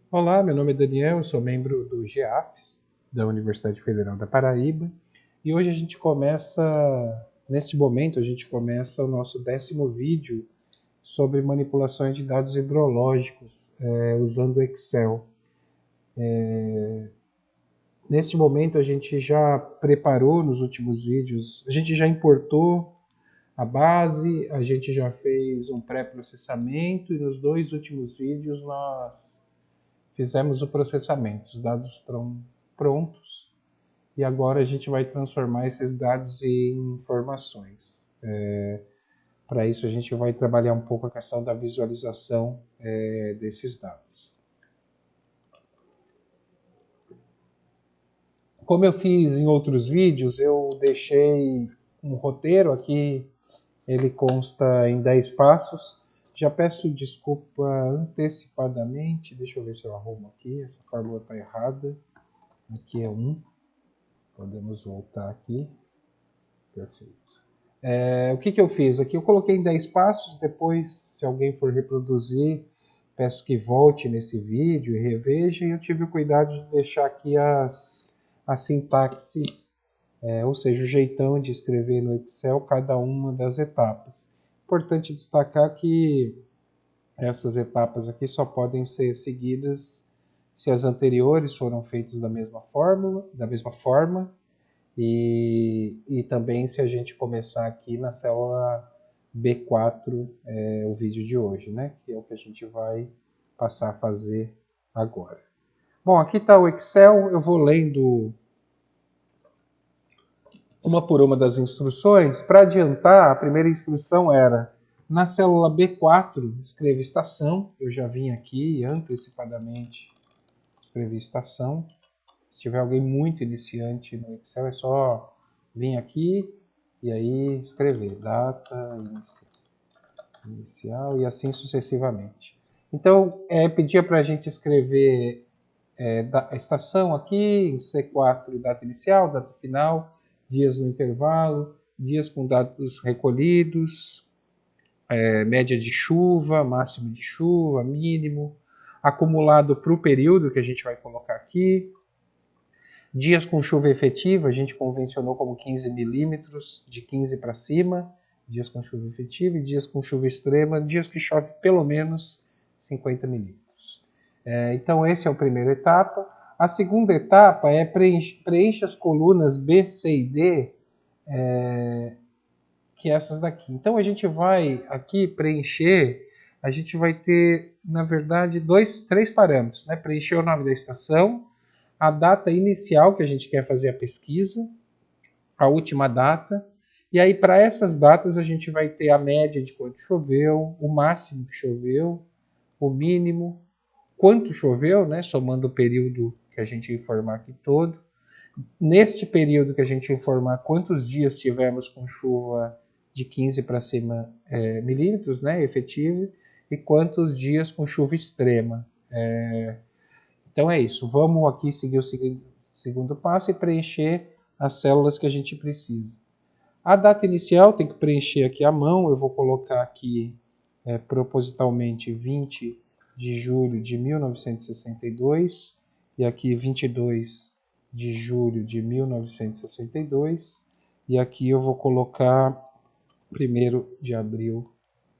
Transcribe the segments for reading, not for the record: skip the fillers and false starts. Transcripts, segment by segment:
Olá, meu nome é Daniel, eu sou membro do GEAFES, da Universidade Federal da Paraíba, e hoje neste momento, a gente começa o nosso 10º vídeo sobre manipulações de dados hidrológicos usando Excel. Neste momento, a gente já preparou nos últimos vídeos, a gente já importou a base, a gente já fez um pré-processamento e nos dois últimos vídeos nós fizemos o processamento. Os dados estão prontos e agora a gente vai transformar esses dados em informações. Para isso a gente vai trabalhar um pouco a questão da visualização desses dados. Como eu fiz em outros vídeos, eu deixei um roteiro aqui, ele consta em 10 passos. Já peço desculpa antecipadamente, deixa eu ver se eu arrumo aqui, essa fórmula está errada. Aqui é 1, podemos voltar aqui, perfeito. O que eu fiz aqui? Eu coloquei em 10 passos, depois, se alguém for reproduzir, peço que volte nesse vídeo e reveja, e eu tive o cuidado de deixar aqui as sintaxes, ou seja, o jeitão de escrever no Excel cada uma das etapas. Importante destacar que essas etapas aqui só podem ser seguidas se as anteriores foram feitas da mesma forma, e também se a gente começar aqui na célula B4, o vídeo de hoje, né? Que é o que a gente vai passar a fazer agora. Bom, aqui está o Excel, eu vou lendo uma por uma das instruções. Para adiantar, a primeira instrução era, na célula B4, escreva estação. Eu já vim aqui antecipadamente, escrevi estação. Se tiver alguém muito iniciante no Excel, é só vir aqui e aí escrever data inicial e assim sucessivamente. Então, pedia para a gente escrever a estação aqui, em C4, data inicial, data final, dias no intervalo, dias com dados recolhidos, média de chuva, máximo de chuva, mínimo, acumulado para o período que a gente vai colocar aqui, dias com chuva efetiva, a gente convencionou como 15 milímetros, de 15 para cima, dias com chuva efetiva, e dias com chuva extrema, dias que chove pelo menos 50 milímetros. Então, essa é a primeira etapa. A segunda etapa é preencha as colunas B, C e D, que é essas daqui. Então, a gente vai aqui preencher, a gente vai ter, na verdade, três parâmetros, né? Preencher o nome da estação, a data inicial que a gente quer fazer a pesquisa, a última data, e aí para essas datas a gente vai ter a média de quanto choveu, o máximo que choveu, o mínimo, quanto choveu, né, somando o período que a gente informar aqui todo. Neste período que a gente informar quantos dias tivemos com chuva de 15 para cima milímetros, né, efetivo, e quantos dias com chuva extrema. Então é isso, vamos aqui seguir o segundo passo e preencher as células que a gente precisa. A data inicial tem que preencher aqui à mão, eu vou colocar aqui propositalmente 20 de julho de 1962 e aqui 22 de julho de 1962 e aqui eu vou colocar 1º de abril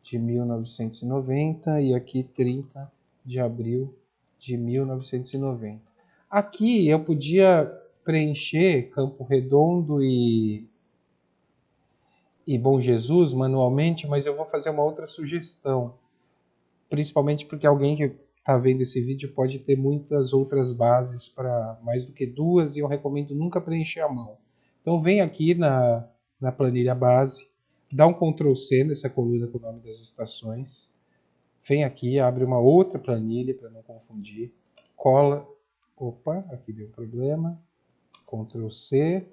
de 1990 e aqui 30 de abril de 1990. Aqui eu podia preencher Campo Redondo e Bom Jesus manualmente, mas eu vou fazer uma outra sugestão, principalmente porque alguém que está vendo esse vídeo pode ter muitas outras bases para mais do que duas e eu recomendo nunca preencher à mão. Então vem aqui na planilha base, dá um Ctrl C nessa coluna com o nome das estações, vem aqui, abre uma outra planilha para não confundir, cola, opa, aqui deu problema, Ctrl C,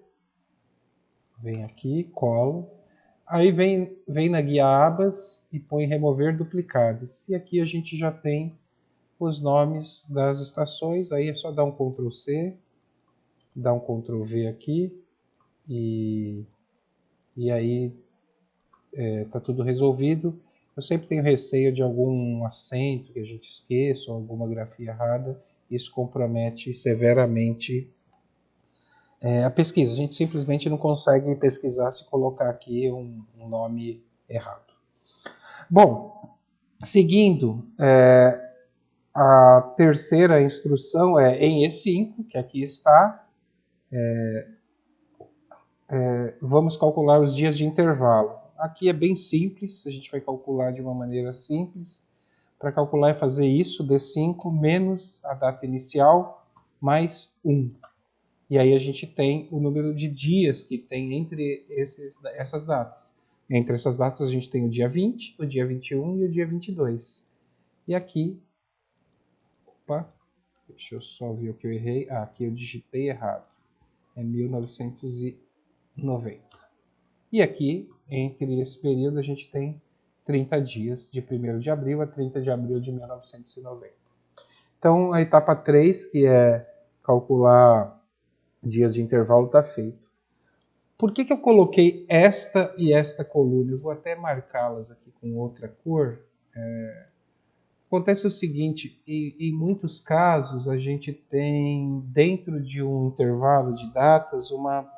vem aqui, cola, aí vem na guia abas e põe remover duplicadas, e aqui a gente já tem os nomes das estações, aí é só dar um Ctrl C, dar um Ctrl V aqui, e aí está tudo resolvido. Eu sempre tenho receio de algum acento que a gente esqueça, ou alguma grafia errada. Isso compromete severamente a pesquisa. A gente simplesmente não consegue pesquisar se colocar aqui um nome errado. Bom, seguindo, a terceira instrução é em E5, que aqui está. Vamos calcular os dias de intervalo. Aqui é bem simples, a gente vai calcular de uma maneira simples. Para calcular é fazer isso, D5 menos a data inicial, mais 1. E aí a gente tem o número de dias que tem entre essas datas. Entre essas datas a gente tem o dia 20, o dia 21 e o dia 22. E aqui, deixa eu só ver o que eu errei. Aqui eu digitei errado. É 1990. E aqui, entre esse período, a gente tem 30 dias, de 1º de abril a 30 de abril de 1990. Então, a etapa 3, que é calcular dias de intervalo, está feito. Por que eu coloquei esta e esta coluna? Eu vou até marcá-las aqui com outra cor. Acontece o seguinte, em muitos casos a gente tem dentro de um intervalo de datas uma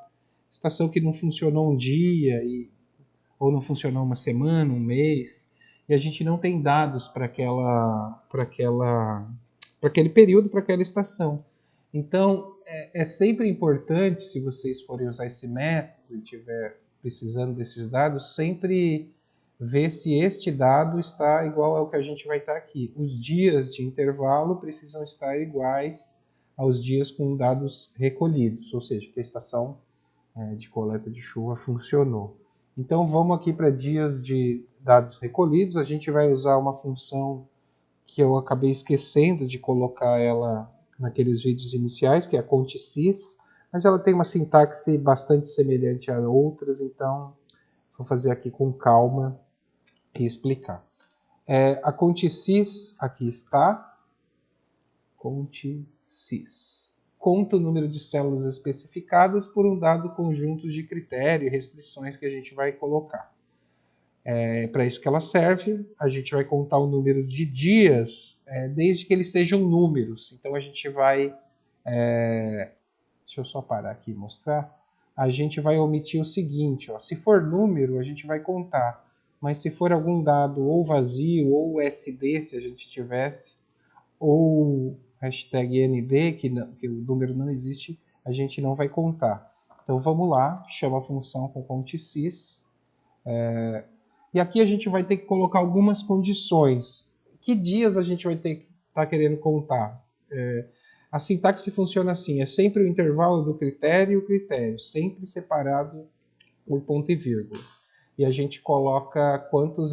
estação que não funcionou um dia, ou não funcionou uma semana, um mês, e a gente não tem dados para aquele período, para aquela estação. Então, é sempre importante, se vocês forem usar esse método e estiver precisando desses dados, sempre ver se este dado está igual ao que a gente vai estar aqui. Os dias de intervalo precisam estar iguais aos dias com dados recolhidos, ou seja, que a estação de coleta de chuva funcionou. Então vamos aqui para dias de dados recolhidos. A gente vai usar uma função que eu acabei esquecendo de colocar ela naqueles vídeos iniciais, que é a contsys, mas ela tem uma sintaxe bastante semelhante a outras, então vou fazer aqui com calma e explicar. A contsys, aqui está, contsys. Conta o número de células especificadas por um dado conjunto de critérios e restrições que a gente vai colocar. Para isso que ela serve, a gente vai contar o número de dias, desde que eles sejam números. Então a gente vai... deixa eu só parar aqui e mostrar. A gente vai omitir o seguinte, ó, se for número, a gente vai contar. Mas se for algum dado ou vazio, ou SD, se a gente tivesse, ou #ND, que o número não existe, a gente não vai contar. Então vamos lá, chama a função com contsys. E aqui a gente vai ter que colocar algumas condições. Que dias a gente vai ter que estar querendo contar? A sintaxe funciona assim, é sempre o intervalo do critério e o critério, sempre separado por ponto e vírgula. E a gente coloca quantos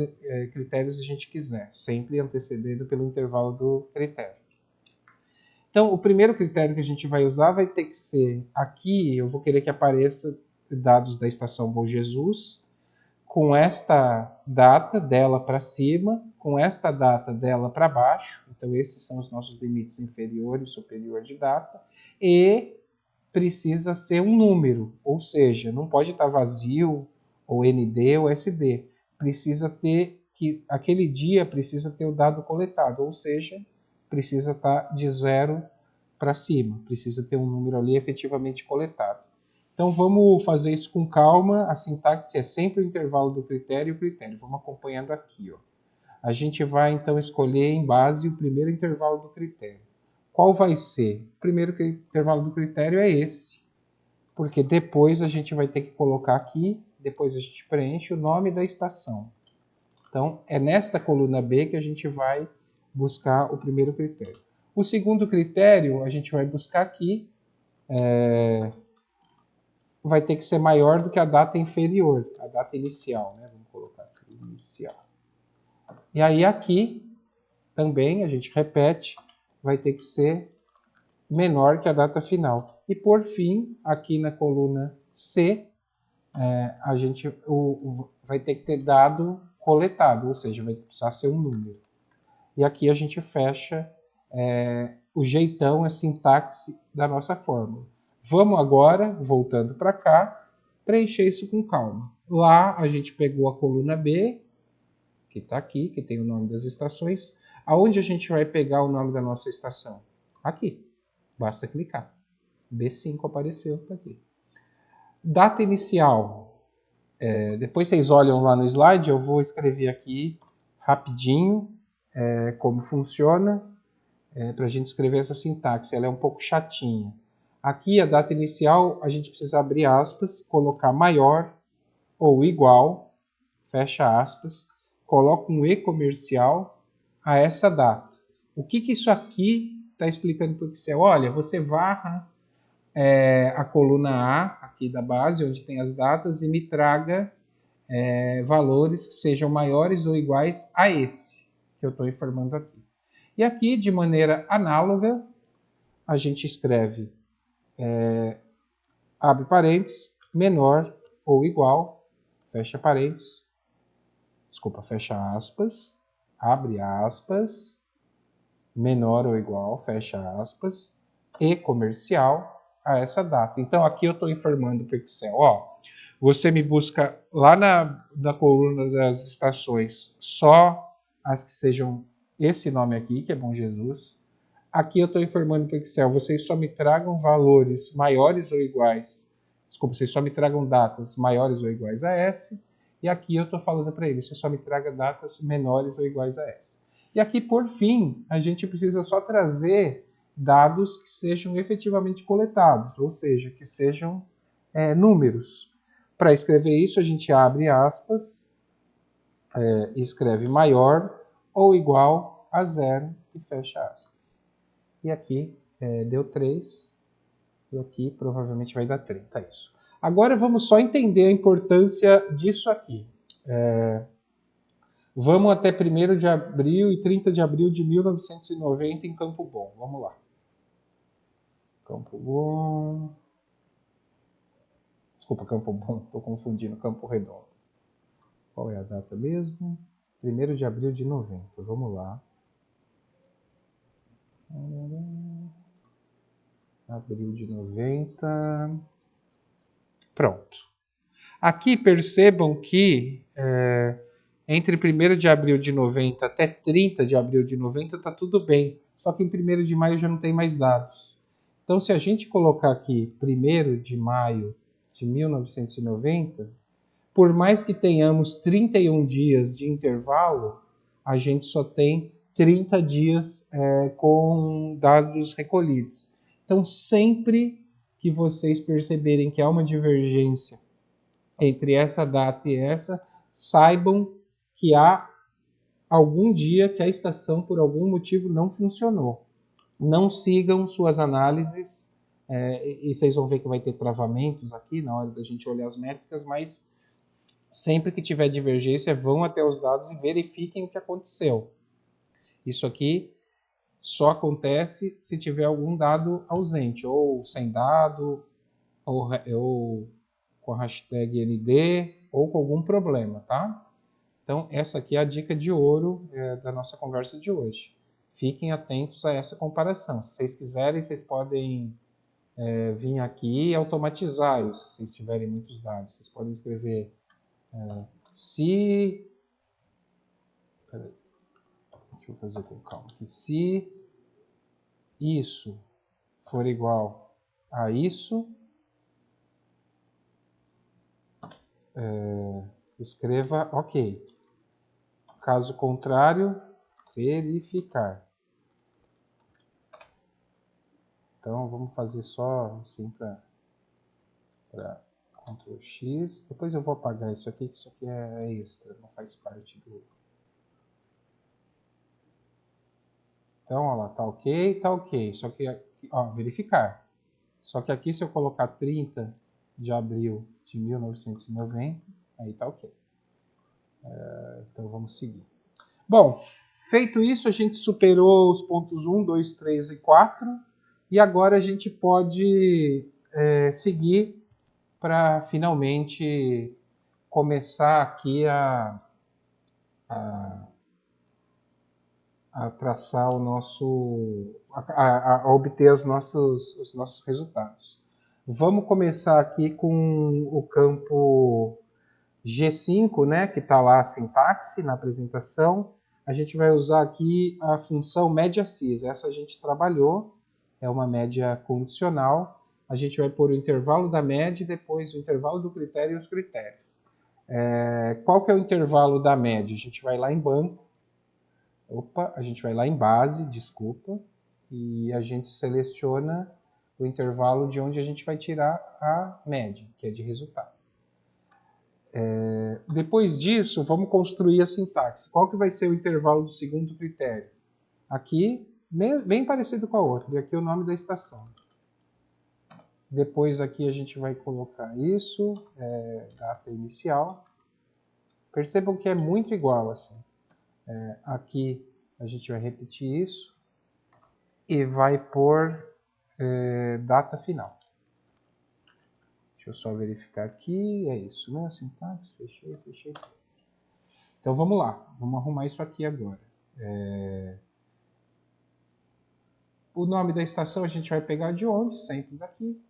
critérios a gente quiser, sempre antecedido pelo intervalo do critério. Então, o primeiro critério que a gente vai usar vai ter que ser, aqui eu vou querer que apareça dados da estação Bom Jesus, com esta data dela para cima, com esta data dela para baixo. Então, esses são os nossos limites inferior e superior de data. E precisa ser um número, ou seja, não pode estar vazio, ou ND ou SD. Precisa ter que aquele dia precisa ter o dado coletado, ou seja, precisa estar de 0 para cima, precisa ter um número ali efetivamente coletado. Então vamos fazer isso com calma, a sintaxe é sempre o intervalo do critério e o critério. Vamos acompanhando aqui. Ó. A gente vai então escolher em base o primeiro intervalo do critério. Qual vai ser? O primeiro intervalo do critério é esse, porque depois a gente vai ter que colocar aqui, depois a gente preenche o nome da estação. Então é nesta coluna B que a gente vai buscar o primeiro critério. O segundo critério a gente vai buscar aqui, vai ter que ser maior do que a data inferior, a data inicial, né? Vamos colocar aqui, inicial. E aí aqui também a gente repete, vai ter que ser menor que a data final. E por fim, aqui na coluna C, a gente vai ter que ter dado coletado, ou seja, vai precisar ser um número. E aqui a gente fecha o jeitão, a sintaxe da nossa fórmula. Vamos agora, voltando para cá, preencher isso com calma. Lá a gente pegou a coluna B, que está aqui, que tem o nome das estações. Aonde a gente vai pegar o nome da nossa estação? Aqui. Basta clicar. B5 apareceu, está aqui. Data inicial. Depois vocês olham lá no slide, eu vou escrever aqui rapidinho como funciona, para a gente escrever essa sintaxe. Ela é um pouco chatinha. Aqui a data inicial, a gente precisa abrir aspas, colocar maior ou igual, fecha aspas, coloca um E comercial a essa data. O que isso aqui está explicando para o Excel? Olha, você varra a coluna A aqui da base, onde tem as datas, e me traga valores que sejam maiores ou iguais a esse que eu estou informando aqui. E aqui, de maneira análoga, a gente escreve, abre parênteses, menor ou igual, fecha parênteses, fecha aspas, abre aspas, menor ou igual, fecha aspas, e comercial a essa data. Então aqui eu estou informando para o Excel, você me busca lá na coluna das estações só as que sejam esse nome aqui, que é Bom Jesus. Aqui eu estou informando para o Excel, vocês só me tragam valores maiores ou iguais, vocês só me tragam datas maiores ou iguais a essa. E aqui eu estou falando para ele, você só me traga datas menores ou iguais a essa. E aqui, por fim, a gente precisa só trazer dados que sejam efetivamente coletados, ou seja, que sejam números. Para escrever isso, a gente abre aspas, e escreve maior ou igual a 0 e fecha aspas. E aqui deu 3, e aqui provavelmente vai dar 30, é isso. Agora vamos só entender a importância disso aqui. Vamos até 1º de abril e 30 de abril de 1990 em Campo Bom. Vamos lá. Campo Bom. Desculpa, Campo Bom, estou confundindo, Campo Redondo. Qual é a data mesmo? 1º de abril de 90. Vamos lá. Abril de 90. Pronto. Aqui percebam que entre 1º de abril de 90 até 30 de abril de 90 está tudo bem. Só que em 1º de maio já não tem mais dados. Então, se a gente colocar aqui 1º de maio de 1990, por mais que tenhamos 31 dias de intervalo, a gente só tem 30 dias com dados recolhidos. Então, sempre que vocês perceberem que há uma divergência entre essa data e essa, saibam que há algum dia que a estação, por algum motivo, não funcionou. Não sigam suas análises, e vocês vão ver que vai ter travamentos aqui na hora da gente olhar as métricas, mas sempre que tiver divergência, vão até os dados e verifiquem o que aconteceu. Isso aqui só acontece se tiver algum dado ausente, ou sem dado, ou com a hashtag ND, ou com algum problema, tá? Então, essa aqui é a dica de ouro da nossa conversa de hoje. Fiquem atentos a essa comparação. Se vocês quiserem, vocês podem vir aqui e automatizar isso, se vocês tiverem muitos dados. Vocês podem escrever se... Peraí. Deixa eu fazer com calma aqui. Se isso for igual a isso, escreva OK. Caso contrário, verificar. Então, vamos fazer só assim para Ctrl X. Depois eu vou apagar isso aqui, que isso aqui é extra, não faz parte do... Então, olha lá, tá OK. Só que, verificar. Só que aqui, se eu colocar 30 de abril de 1990, aí tá OK. Então, vamos seguir. Bom, feito isso, a gente superou os pontos 1, 2, 3 e 4. E agora a gente pode seguir para finalmente começar aqui a traçar o nosso... a obter os nossos resultados. Vamos começar aqui com o campo G5, né, que está lá a sintaxe na apresentação, a gente vai usar aqui a função média-cis. Essa a gente trabalhou, é uma média condicional. A gente vai pôr o intervalo da média e depois o intervalo do critério e os critérios. Qual que é o intervalo da média? A gente vai lá em banco, a gente vai lá em base, desculpa, e a gente seleciona o intervalo de onde a gente vai tirar a média, que é de resultado. Depois disso, vamos construir a sintaxe. Qual que vai ser o intervalo do segundo critério? Aqui, bem parecido com a outra, e aqui é o nome da estação. Depois aqui a gente vai colocar isso, data inicial. Percebam que é muito igual assim. Aqui a gente vai repetir isso e vai pôr data final. Deixa eu só verificar aqui, é isso, né? Sintaxe, fechei. Então vamos lá, vamos arrumar isso aqui agora. O nome da estação a gente vai pegar de onde? Sempre daqui.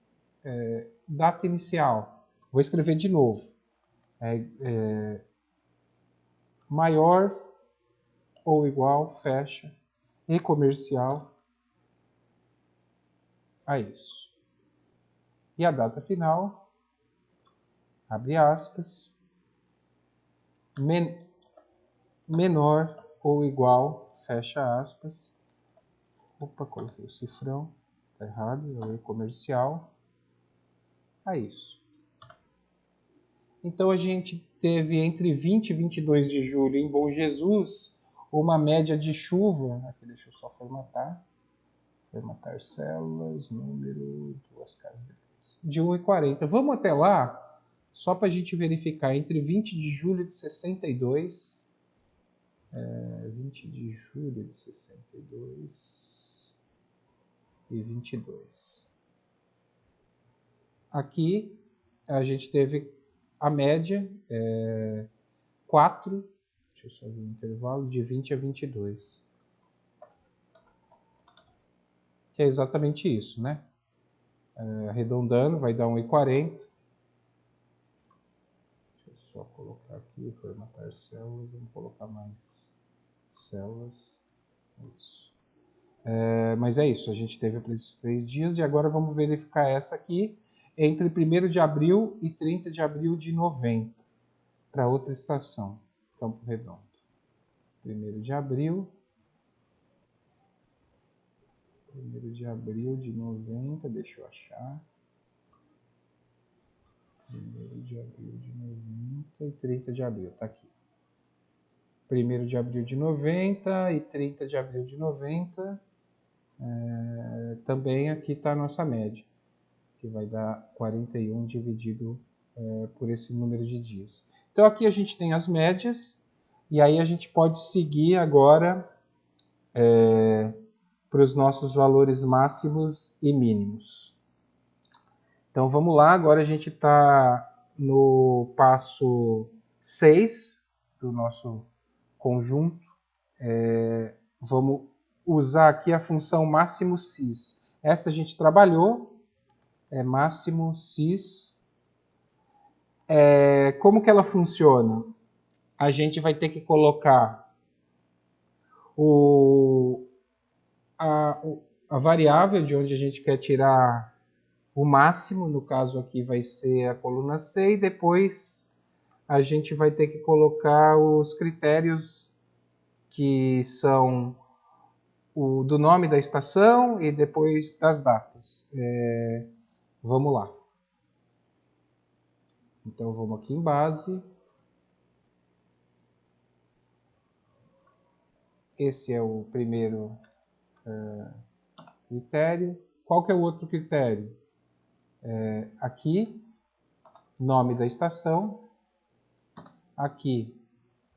Data inicial. Vou escrever de novo. Maior ou igual, fecha, e comercial a isso. E a data final, abre aspas, menor ou igual, fecha aspas. Opa, coloquei o cifrão, tá errado, é o comercial, a isso. Então a gente teve entre 20 e 22 de julho em Bom Jesus uma média de chuva, aqui deixa eu só formatar células, número, duas casas depois, de 1,40. Vamos até lá, só para a gente verificar, entre 20 de julho de 62, 20 de julho de 62 e 22. Aqui a gente teve a média, 4, deixa eu só ver o intervalo, de 20 a 22. Que é exatamente isso, né? Arredondando, vai dar 1,40. Deixa eu só colocar aqui, formatar células, vamos colocar mais células. Isso. Mas é isso, a gente teve para esses 3 dias e agora vamos verificar essa aqui entre 1º de abril e 30 de abril de 90, para outra estação, Campo Redondo. 1º de abril de 90, deixa eu achar. 1º de abril de 90 e 30 de abril, tá aqui. 1º de abril de 90 e 30 de abril de 90, também aqui está a nossa média, que vai dar 41 dividido por esse número de dias. Então aqui a gente tem as médias, e aí a gente pode seguir agora para os nossos valores máximos e mínimos. Então vamos lá, agora a gente está no passo 6 do nosso conjunto. Vamos usar aqui a função máximo cis. Essa a gente trabalhou, máximo cis. Como que ela funciona? A gente vai ter que colocar a variável de onde a gente quer tirar o máximo, no caso aqui vai ser a coluna C, e depois a gente vai ter que colocar os critérios que são o do nome da estação e depois das datas. Vamos lá. Então vamos aqui em base. Esse é o primeiro critério. Qual que é o outro critério? Aqui, nome da estação. Aqui,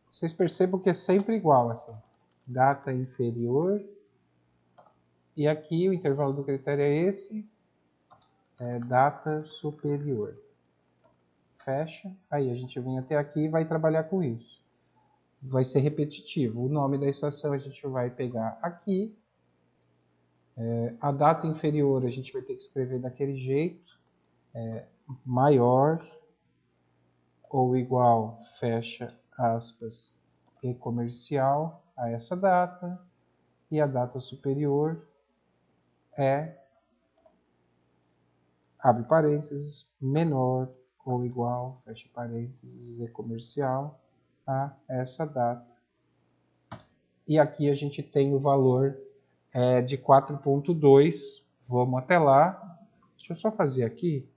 vocês percebam que é sempre igual, assim. Data inferior. E aqui o intervalo do critério é esse. Data superior. Fecha. Aí a gente vem até aqui e vai trabalhar com isso. Vai ser repetitivo. O nome da estação a gente vai pegar aqui. A data inferior a gente vai ter que escrever daquele jeito. Maior ou igual, fecha aspas, e comercial a essa data, e a data superior é, abre parênteses, menor ou igual, fecha parênteses, e comercial a essa data. E aqui a gente tem o valor de 4,2. Vamos até lá. Deixa eu só fazer aqui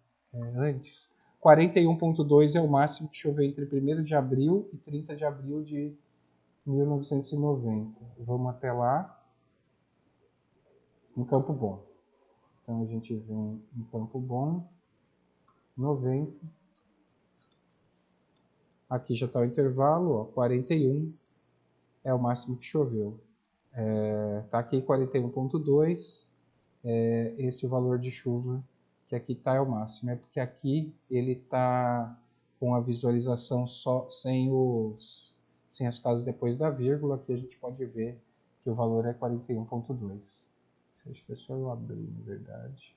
antes. 41,2 é o máximo que choveu entre 1º de abril e 30 de abril de 1990. Vamos até lá. Em Campo Bom. Então a gente vem em Campo Bom, 90. Aqui já está o intervalo, ó, 41 é o máximo que choveu. Tá aqui 41,2, esse o valor de chuva que aqui está é o máximo. É porque aqui ele está com a visualização só sem as casas depois da vírgula. Aqui a gente pode ver que o valor é 41,2. Acho que é só eu abrir, na verdade.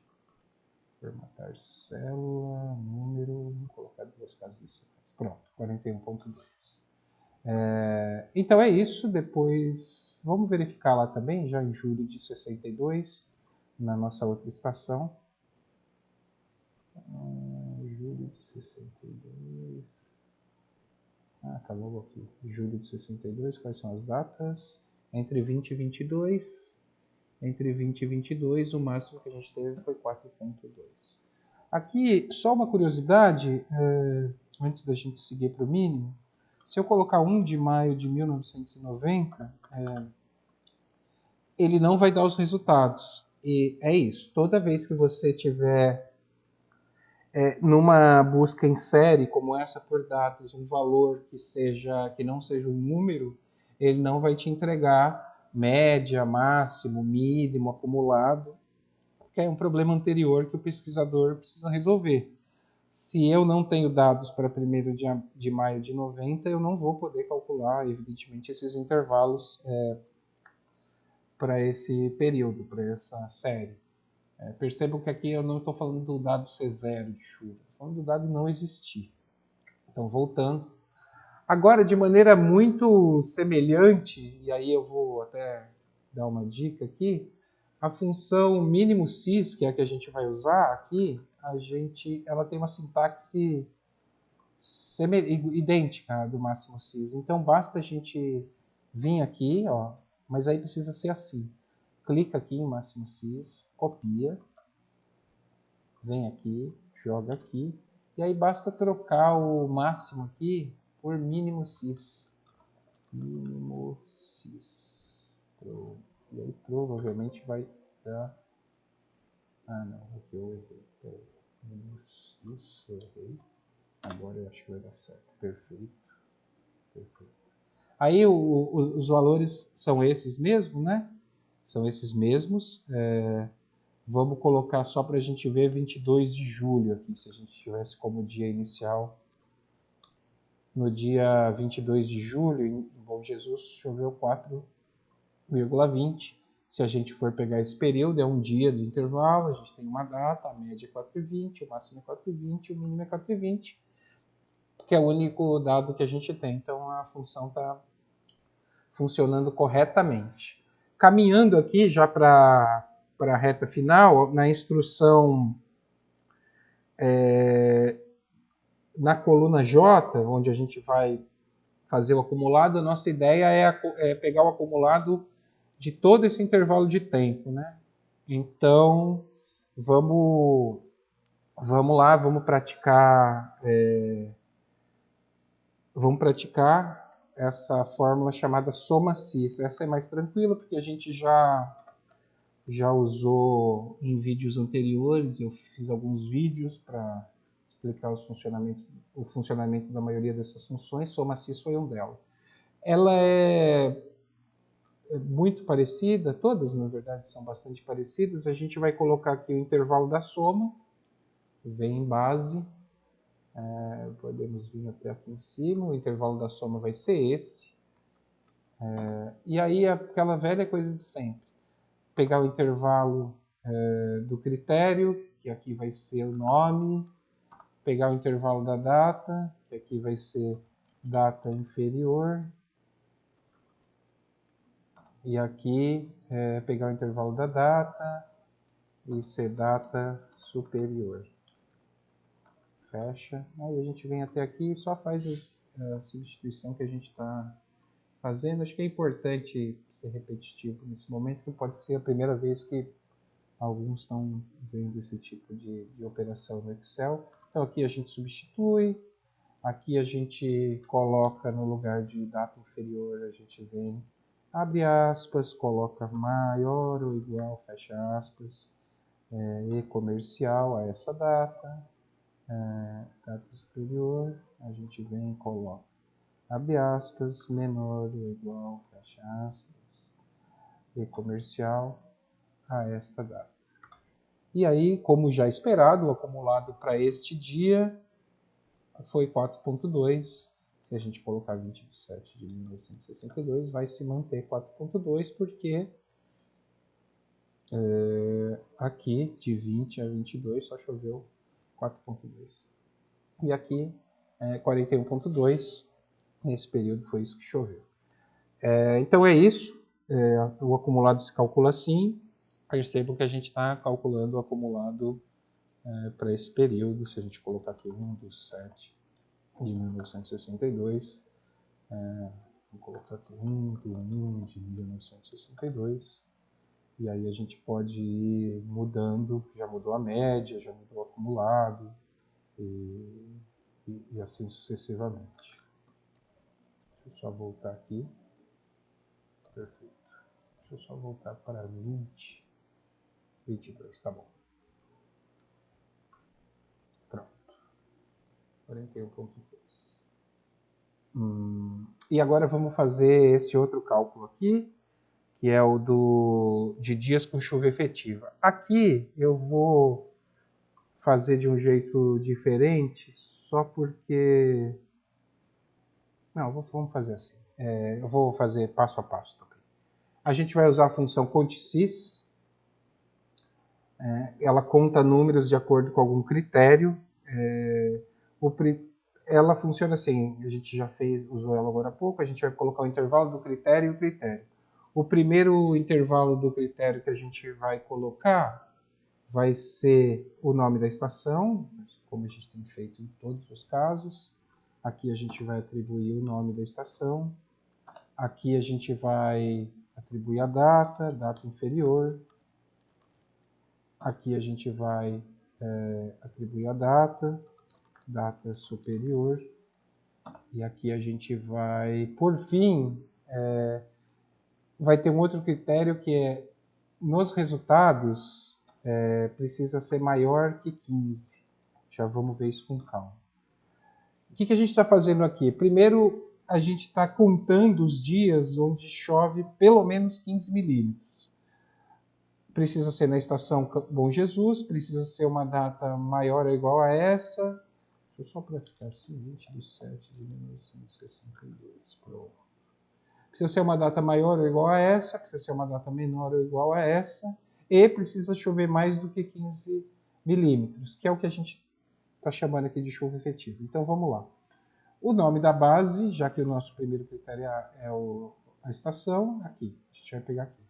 Formatar célula, número, vou colocar 2 casas decimais. Pronto, 41,2. Então é isso. Depois vamos verificar lá também, já em julho de 62, na nossa outra estação. Julho de 62. Tá logo aqui. Julho de 62, quais são as datas? Entre 20 e 22. Entre 20 e 22, o máximo que a gente teve foi 4,2. Aqui, só uma curiosidade, antes da gente seguir para o mínimo. Se eu colocar 1 de maio de 1990, ele não vai dar os resultados. E é isso. Toda vez que você tiver numa busca em série, como essa por datas, um valor que não seja um número, ele não vai te entregar média, máximo, mínimo, acumulado, que é um problema anterior que o pesquisador precisa resolver. Se eu não tenho dados para 1º de maio de 90, eu não vou poder calcular, evidentemente, esses intervalos para esse período, para essa série. Percebam que aqui eu não estou falando do dado ser zero de chuva, estou falando do dado não existir. Então, voltando. Agora, de maneira muito semelhante, e aí eu vou até dar uma dica aqui, a função mínimo cis, que é a que a gente vai usar aqui, ela tem uma sintaxe idêntica à do máximo cis. Então, basta a gente vir aqui, ó, mas aí precisa ser assim. Clica aqui em máximo cis, copia, vem aqui, joga aqui, e aí basta trocar o máximo aqui por mínimo cis. Mínimo cis. E aí provavelmente vai dar... não, aqui eu errei. Mínimo cis, eu errei. Agora eu acho que vai dar certo. Perfeito. Aí os valores são esses mesmo, né? São esses mesmos. Vamos colocar só para a gente ver 22 de julho aqui, se a gente tivesse como dia inicial. No dia 22 de julho, em Bom Jesus, choveu 4,20. Se a gente for pegar esse período, é um dia de intervalo, a gente tem uma data, a média é 4,20, o máximo é 4,20, o mínimo é 4,20, que é o único dado que a gente tem. Então a função está funcionando corretamente. Caminhando aqui já para a reta final, na instrução na coluna J, onde a gente vai fazer o acumulado, a nossa ideia é pegar o acumulado de todo esse intervalo de tempo, né? Então, vamos lá, vamos praticar essa fórmula chamada soma cis. Essa é mais tranquila, porque a gente já usou em vídeos anteriores. Eu fiz alguns vídeos para explicar o funcionamento da maioria dessas funções. Soma cis foi um delas. Ela é muito parecida, todas na verdade são bastante parecidas. A gente vai colocar aqui o intervalo da soma, vem em base, podemos vir até aqui em cima, o intervalo da soma vai ser esse. E aí aquela velha coisa de sempre, pegar o intervalo do critério, que aqui vai ser o nome, pegar o intervalo da data, que aqui vai ser data inferior. E aqui pegar o intervalo da data e ser data superior. Fecha. Aí a gente vem até aqui e só faz a substituição que a gente está fazendo. Acho que é importante ser repetitivo nesse momento, que pode ser a primeira vez que alguns estão vendo esse tipo de operação no Excel. Então aqui a gente substitui, aqui a gente coloca no lugar de data inferior, a gente vem, abre aspas, coloca maior ou igual, fecha aspas, e comercial a essa data, data superior, a gente vem e coloca, abre aspas, menor ou igual, fecha aspas, e comercial a esta data. E aí, como já esperado, o acumulado para este dia foi 4,2. Se a gente colocar 20 de 7 de 1962, vai se manter 4,2, porque aqui, de 20 a 22, só choveu 4,2. E aqui, 41,2, nesse período foi isso que choveu. Então é isso. O acumulado se calcula assim. Percebam que a gente está calculando o acumulado para esse período. Se a gente colocar aqui 1 dos 7 de 1962, vou colocar aqui 1 do 1 de 1962, e aí a gente pode ir mudando, já mudou a média, já mudou o acumulado, e assim sucessivamente. Deixa eu só voltar aqui. Perfeito. Deixa eu só voltar para 22, tá bom. Pronto. 41,2. E agora vamos fazer esse outro cálculo aqui, que é o de dias com chuva efetiva. Aqui eu vou fazer de um jeito diferente, só porque... Não, vamos fazer assim. Eu vou fazer passo a passo também. A gente vai usar a função contsys. Ela conta números de acordo com algum critério. Ela funciona assim, a gente já usou ela agora há pouco, a gente vai colocar o intervalo do critério e o critério. O primeiro intervalo do critério que a gente vai colocar vai ser o nome da estação, como a gente tem feito em todos os casos. Aqui a gente vai atribuir o nome da estação. Aqui a gente vai atribuir a data inferior. Aqui a gente vai atribuir a data superior. E aqui a gente vai, por fim, vai ter um outro critério que é, nos resultados, precisa ser maior que 15. Já vamos ver isso com calma. O que a gente está fazendo aqui? Primeiro, a gente está contando os dias onde chove pelo menos 15 milímetros. Precisa ser na estação Bom Jesus, precisa ser uma data maior ou igual a essa. Deixa eu só para ficar assim, 20 de 7 de 1962. Pronto. Precisa ser uma data maior ou igual a essa, precisa ser uma data menor ou igual a essa, e precisa chover mais do que 15 milímetros, que é o que a gente está chamando aqui de chuva efetiva. Então vamos lá. O nome da base, já que o nosso primeiro critério é a estação, aqui. A gente vai pegar aqui.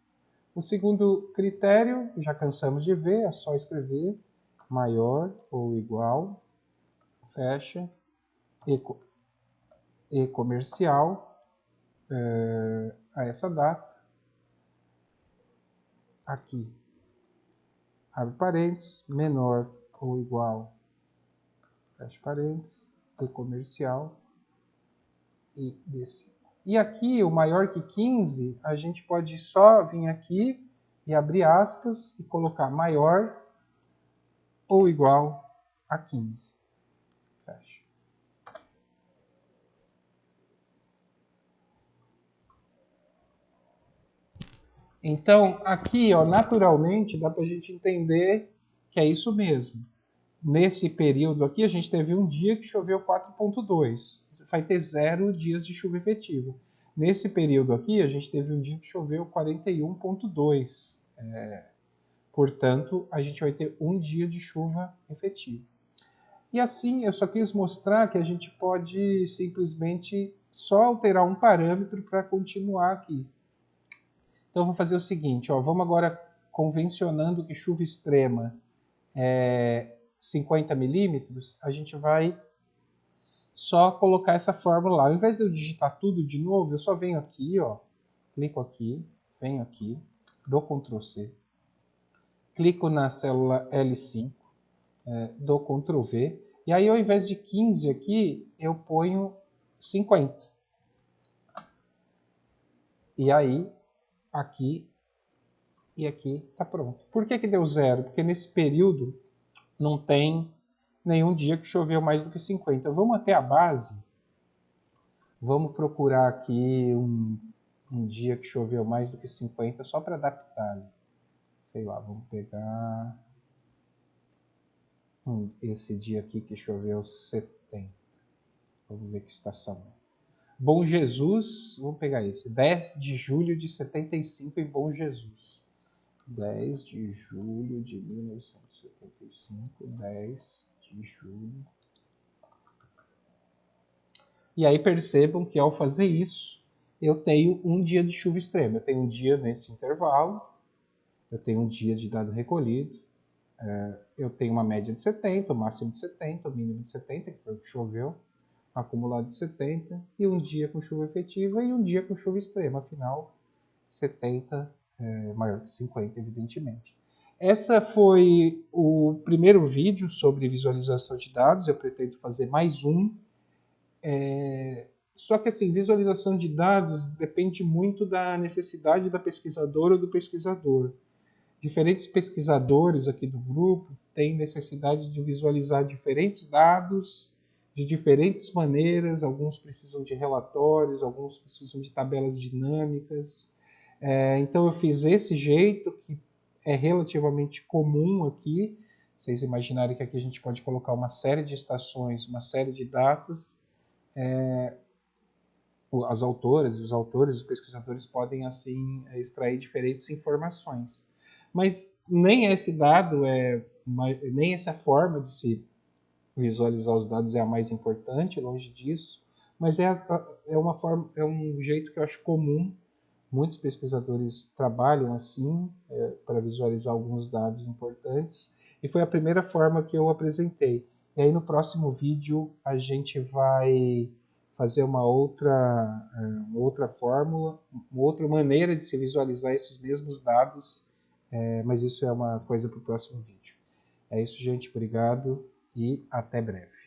O segundo critério, já cansamos de ver, é só escrever maior ou igual, fecha, e comercial, a essa data. Aqui, abre parênteses, menor ou igual, fecha parênteses, e comercial, e desse. E aqui, o maior que 15, a gente pode só vir aqui e abrir aspas e colocar maior ou igual a 15. Fecha. Então, aqui, ó, naturalmente, dá para a gente entender que é isso mesmo. Nesse período aqui, a gente teve um dia que choveu 4,2. Vai ter 0 dias de chuva efetiva. Nesse período aqui, a gente teve um dia que choveu 41,2. Portanto, a gente vai ter um dia de chuva efetiva. E assim, eu só quis mostrar que a gente pode simplesmente só alterar um parâmetro para continuar aqui. Então, eu vou fazer o seguinte, ó, vamos agora convencionando que chuva extrema é 50 milímetros, a gente vai só colocar essa fórmula lá. Ao invés de eu digitar tudo de novo, eu só venho aqui, ó, clico aqui, venho aqui, dou Ctrl C, clico na célula L5, dou Ctrl V, e aí ao invés de 15 aqui, eu ponho 50. E aí, aqui e aqui está pronto. Por que deu zero? Porque nesse período não tem nenhum dia que choveu mais do que 50. Vamos até a base. Vamos procurar aqui um dia que choveu mais do que 50, só para adaptar. Sei lá, vamos pegar esse dia aqui que choveu 70. Vamos ver que estação é. Bom Jesus, vamos pegar esse. 10 de julho de 75 em Bom Jesus. 10 de julho de 1975, 10 de julho. E aí percebam que ao fazer isso, eu tenho um dia de chuva extrema. Eu tenho um dia nesse intervalo, eu tenho um dia de dado recolhido, eu tenho uma média de 70, o máximo de 70, o mínimo de 70, que foi o que choveu, acumulado de 70, e um dia com chuva efetiva e um dia com chuva extrema. Afinal, 70 é maior que 50, evidentemente. Essa foi o primeiro vídeo sobre visualização de dados. Eu pretendo fazer mais um. Só que assim, visualização de dados depende muito da necessidade da pesquisadora ou do pesquisador. Diferentes pesquisadores aqui do grupo têm necessidade de visualizar diferentes dados de diferentes maneiras. Alguns precisam de relatórios, alguns precisam de tabelas dinâmicas. Então eu fiz esse jeito, que é relativamente comum aqui. Vocês imaginarem que aqui a gente pode colocar uma série de estações, uma série de datas. As autoras e os autores, os pesquisadores podem assim extrair diferentes informações. Mas nem esse dado nem essa forma de se visualizar os dados é a mais importante, longe disso, mas é um jeito que eu acho comum. Muitos pesquisadores trabalham assim, para visualizar alguns dados importantes, e foi a primeira forma que eu apresentei. E aí no próximo vídeo a gente vai fazer uma outra fórmula, uma outra maneira de se visualizar esses mesmos dados, mas isso é uma coisa para o próximo vídeo. É isso, gente. Obrigado e até breve.